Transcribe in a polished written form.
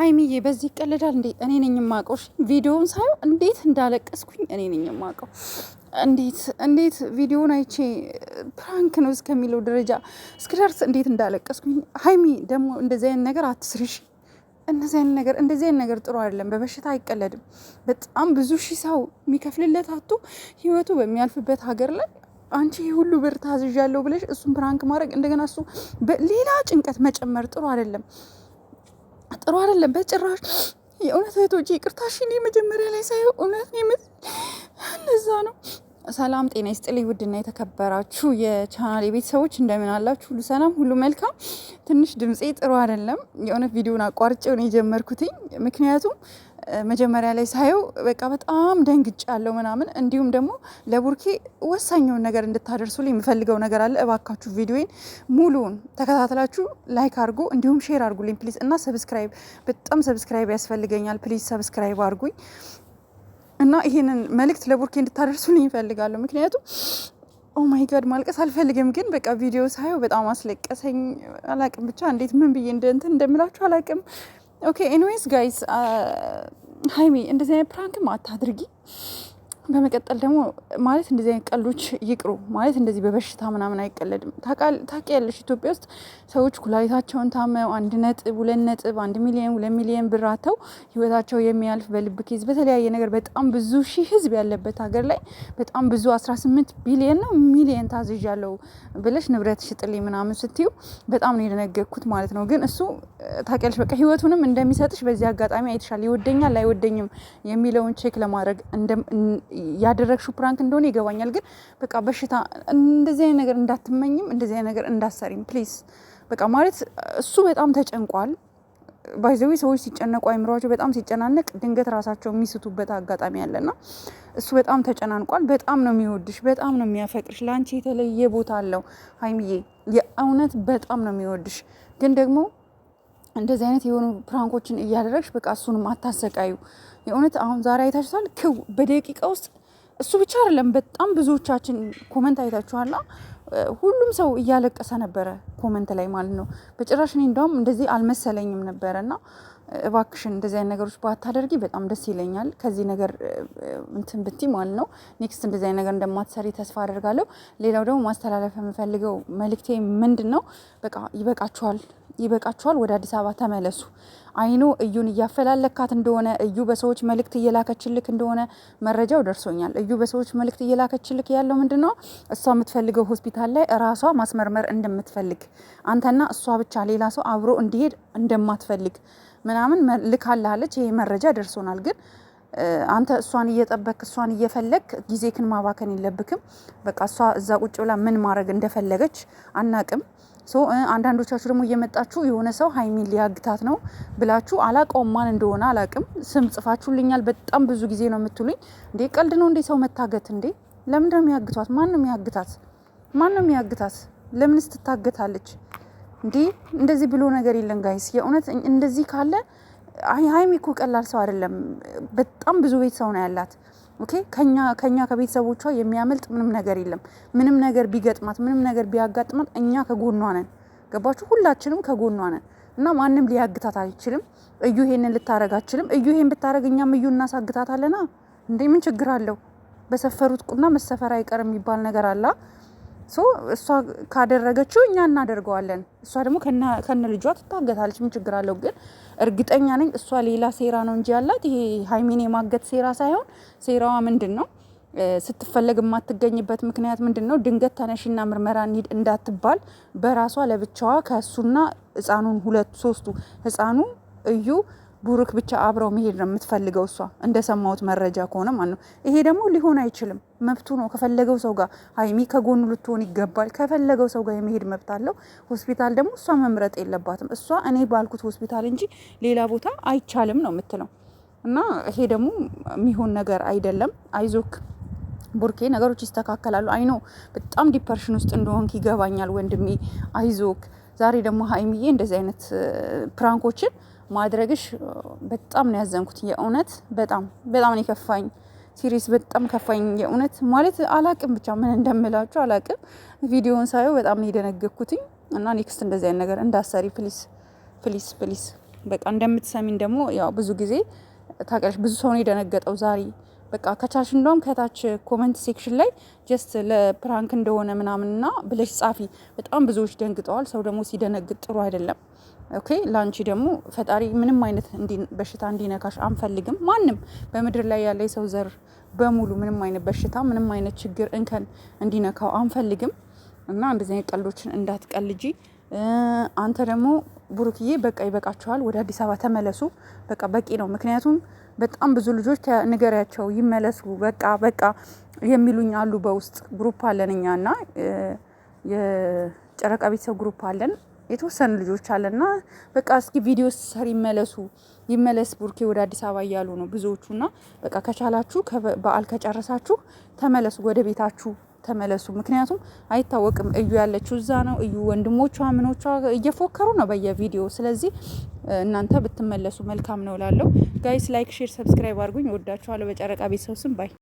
ሀይሚዬ በዚህ ይቀልዳል እንዴ? እኔ ነኝ የማውቀው። ቪዲዮውን ሳየው እንዴት እንዳለቀስኩኝ እኔ ነኝ የማውቀው። እንዴት ቪዲዮውን አይቼ ፕራንክ ነው እስከሚለው ደረጃ እስክደርስ እንዴት እንዳለቀስኩኝ። ሀይሚ ደግሞ እንደዚህ አይነት ነገር አትስሪሽ። እንደዚህ አይነት ነገር ጥሩ አይደለም። በበሽታ አይቀለድም። በጣም ብዙ ሺህ ሰው የሚከፍልለት አቶ ህይወቱ በሚያልፍበት ሀገር ላይ አንቺ ሁሉ ብር ታዝዣለሁ ብለሽ እሱን ፕራንክ ማድረግ እንደገና እሱ ሌላ ጭንቀት መጨመር ጥሩ አይደለም። በጭራሽ። የእውነት እህቶቼ ይቅርታሽ፣ እኔ መጀመሪያ ላይ ሳየው እውነት እንደዛ ነው። ሰላም ጤና ይስጥልኝ። ውድና የተከበራችሁ የቻናል ቤተሰቦች እንደምን አላችሁ? ሁሉ ሰላም፣ ሁሉ መልካም። ትንሽ ድምፄ ጥሩ አይደለም። የእውነት ቪዲዮን አቋርጬው ነው የጀመርኩትኝ። ምክንያቱም መጀመሪያ ላይ ሳየው በቃ በጣም ደንግጫለሁ ምናምን። እንዲሁም ደግሞ ለቡርኬ ወሳኛውን ነገር እንድታደርሱልኝ የምፈልገው ነገር አለ። እባካችሁ ቪዲዮን ሙሉውን ተከታትላችሁ ላይክ አድርጉ፣ እንዲሁም ሼር አድርጉልኝ ፕሊዝ። እና ሰብስክራይብ፣ በጣም ሰብስክራይብ ያስፈልገኛል። ፕሊዝ ሰብስክራይብ አድርጉኝ እና ይሄንን መልእክት ለቡርኬ እንድታደርሱልኝ ይፈልጋለሁ። ምክንያቱም ኦ ማይ ጋድ ማልቀስ አልፈልግም፣ ግን በቃ ቪዲዮ ሳየው በጣም አስለቀሰኝ። አላቅም ብቻ እንዴት ምን ብዬ እንደምላችሁ አላቅም። ኦኬ ኤኒዌይስ ጋይስ፣ ሀይሚ እንደዚህ አይነት ፕራንክም አታድርጊ። በመቀጠል ደግሞ ማለት እንደዚህ አይነት ቀልዶች ይቅሩ። ማለት እንደዚህ በበሽታ ምናምን አይቀለድም። ታውቂያለሽ ኢትዮጵያ ውስጥ ሰዎች ኩላሊታቸውን ታመው 1.2 ሚሊዮን 2 ሚሊዮን ብር አተው ህይወታቸው የሚያልፍ በልብ ኬዝ በተለያየ ነገር በጣም ብዙ ሺህ ህዝብ ያለበት ሀገር ላይ በጣም ብዙ 18 ቢሊዮን ነው ሚሊዮን ታዝዣለሁ ብለሽ ንብረት ሽጥልኝ ምናምን ስትዩ በጣም ነው የደነገጥኩት ማለት ነው። ግን እሱ ታውቂያለሽ በቃ ህይወቱንም እንደሚሰጥሽ በዚህ አጋጣሚ አይተሻል። ይወደኛል አይወደኝም የሚለውን ቼክ ለማድረግ ያደረግሽው ፕራንክ እንደሆነ ይገባኛል። ግን በቃ በሽታ እንደዚህ አይነት ነገር እንዳትመኝም፣ እንደዚህ አይነት ነገር እንዳሰሪም ፕሊዝ። በቃ ማለት እሱ በጣም ተጨንቋል። ባይዘዊ ሰዎች ሲጨነቁ አይምሯቸው በጣም ሲጨናነቅ ድንገት ራሳቸው የሚስቱበት አጋጣሚ ያለና እሱ በጣም ተጨናንቋል። በጣም ነው የሚወድሽ፣ በጣም ነው የሚያፈቅርሽ። ለአንቺ የተለየ ቦታ አለው ሀይሚዬ፣ የእውነት በጣም ነው የሚወድሽ። ግን ደግሞ እንደዚህ አይነት የሆኑ ፕራንኮችን እያደረግሽ በቃ እሱንም አታሰቃዩ። የእውነት አሁን ዛሬ አይታችኋል፣ ክው በደቂቃ ውስጥ እሱ ብቻ አይደለም፣ በጣም ብዙዎቻችን ኮመንት አይታችኋላ። ሁሉም ሰው እያለቀሰ ነበረ ኮመንት ላይ ማለት ነው። በጭራሽ እኔ እንደውም እንደዚህ አልመሰለኝም ነበረ። እና እባክሽን እንደዚህ አይነት ነገሮች ባታደርጊ በጣም ደስ ይለኛል። ከዚህ ነገር እንትን ብቲ ማለት ነው። ኔክስት እንደዚህ አይነት ነገር እንደማትሰሪ ተስፋ አደርጋለሁ። ሌላው ደግሞ ማስተላለፍ የምፈልገው መልእክቴ ምንድን ነው፣ በቃ ይበቃችኋል። ወደ አዲስ አበባ ተመለሱ። አይኖ እዩን እያፈላለካት እንደሆነ፣ እዩ በሰዎች መልእክት እየላከችልክ እንደሆነ መረጃው ደርሶኛል። እዩ በሰዎች መልእክት እየላከችልክ ያለው ምንድን ነው፣ እሷ የምትፈልገው ሆስፒታል ላይ ራሷ ማስመርመር እንደምትፈልግ፣ አንተና እሷ ብቻ ሌላ ሰው አብሮ እንዲሄድ እንደማትፈልግ ምናምን ልካላለች። ይሄ መረጃ ደርሶናል። ግን አንተ እሷን እየጠበክ እሷን እየፈለግ ጊዜክን ማባከን የለብክም። በቃ እሷ እዛ ቁጭ ብላ ምን ማድረግ እንደፈለገች አናቅም። አንዳንዶቻችሁ ደግሞ እየመጣችሁ የሆነ ሰው ሀይሚን ሊያግታት ነው ብላችሁ አላቀውም፣ ማን እንደሆነ አላቅም። ስም ጽፋችሁልኛል። በጣም ብዙ ጊዜ ነው የምትሉኝ። እንዴ ቀልድ ነው እንዴ ሰው መታገት? እንዴ ለምንድን ነው የሚያግቷት? ማን ነው የሚያግታት? ለምንስ ትታገታለች? እንዴ እንደዚህ ብሎ ነገር የለም ጋይስ። የእውነት እንደዚህ ካለ ሀይሚ እኮ ቀላል ሰው አይደለም። በጣም ብዙ ቤት ሰው ነው ያላት። ኦኬ ከኛ ከቤተሰቦቿ የሚያመልጥ ምንም ነገር የለም። ምንም ነገር ቢገጥማት፣ ምንም ነገር ቢያጋጥማት እኛ ከጎኗ ነን። ገባችሁ? ሁላችንም ከጎኗ ነን እና ማንም ሊያግታት አይችልም። እዩ ይሄንን ልታረግ አትችልም። እዩ ይሄን ብታረግ እኛም እዩ እናሳግታታለና። እንዴ ምን ችግር አለው? በሰፈሩት ቁና መሰፈር አይቀርም የሚባል ነገር አለ። እሷ ካደረገችው እኛ እናደርገዋለን። እሷ ደግሞ ከነ ልጇ ትታገታለች። ምን ችግር አለው? ግን እርግጠኛ ነኝ እሷ ሌላ ሴራ ነው እንጂ ያላት ይሄ ሀይሚን የማገት ሴራ ሳይሆን፣ ሴራዋ ምንድን ነው? ስትፈለግ የማትገኝበት ምክንያት ምንድን ነው? ድንገት ተነሽና ምርመራ እንሂድ እንዳትባል በራሷ ለብቻዋ ከእሱና ህፃኑን ሶስቱ ህፃኑ እዩ ቡሩክ ብቻ አብረው መሄድ ነው የምትፈልገው እሷ እንደሰማሁት መረጃ ከሆነ ማለት ነው። ይሄ ደግሞ ሊሆን አይችልም። መብቱ ነው። ከፈለገው ሰው ጋር ሀይሚ ከጎኑ ልትሆን ይገባል። ከፈለገው ሰው ጋር የመሄድ መብት አለው። ሆስፒታል ደግሞ እሷ መምረጥ የለባትም። እሷ እኔ ባልኩት ሆስፒታል እንጂ ሌላ ቦታ አይቻልም ነው የምትለው። እና ይሄ ደግሞ የሚሆን ነገር አይደለም። አይዞክ ቡርኬ፣ ነገሮች ይስተካከላሉ። አይኖ በጣም ዲፐርሽን ውስጥ እንደሆንክ ይገባኛል ወንድሜ፣ አይዞክ። ዛሬ ደግሞ ሀይሚዬ እንደዚህ አይነት ፕራንኮችን ማድረግሽ በጣም ነው ያዘንኩት። የእውነት በጣም ነው የከፋኝ። ሲሪየስ በጣም ከፋኝ። የእውነት ማለት አላቅም፣ ብቻ ምን እንደምላችሁ አላቅም። ቪዲዮውን ሳየው በጣም ነው የደነገኩትኝ። እና ኔክስት እንደዚህ አይነት ነገር እንዳሰሪ ፕሊስ። በቃ እንደምትሰሚን ደግሞ ያው ብዙ ጊዜ ታውቂያለሽ፣ ብዙ ሰው ነው የደነገጠው ዛሬ። በቃ ከቻልሽ እንደውም ከታች ኮመንት ሴክሽን ላይ ጀስት ለፕራንክ እንደሆነ ምናምንና ብለሽ ጻፊ። በጣም ብዙዎች ደንግጠዋል። ሰው ደግሞ ሲደነግጥ ጥሩ አይደለም። ኦኬ፣ ላንቺ ደግሞ ፈጣሪ ምንም አይነት በሽታ እንዲነካሽ አንፈልግም። ማንም በምድር ላይ ያለ የሰው ዘር በሙሉ ምንም አይነት በሽታ ምንም አይነት ችግር እንከን እንዲነካው አንፈልግም። እና እንደዚህ አይነት ቀልዶችን እንዳትቀልጂ። አንተ ደግሞ ብሩክዬ በቃ ይበቃቸዋል፣ ወደ አዲስ አበባ ተመለሱ። በቃ በቂ ነው። ምክንያቱም በጣም ብዙ ልጆች ንገሪያቸው ይመለሱ በቃ የሚሉኝ አሉ። በውስጥ ግሩፕ አለን እኛ እና የጨረቃ ቤተሰብ ግሩፕ አለን፣ የተወሰኑ ልጆች አለና በቃ እስኪ ቪዲዮ ሰር ይመለስ ቡርኬ ወደ አዲስ አበባ እያሉ ነው ብዙዎቹ። እና በቃ ከቻላችሁ በዓል ከጨረሳችሁ ተመለሱ፣ ወደ ቤታችሁ ተመለሱ። ምክንያቱም አይታወቅም፣ እዩ ያለችው እዛ ነው። እዩ ወንድሞቿ ምኖቿ እየፎከሩ ነው በየቪዲዮ። ስለዚህ እናንተ ብትመለሱ መልካም ነው ላለው። ጋይስ ላይክ፣ ሼር፣ ሰብስክራይብ አድርጉኝ። ወዳችኋለሁ። በጨረቃ ቤተሰብ ስም ባይ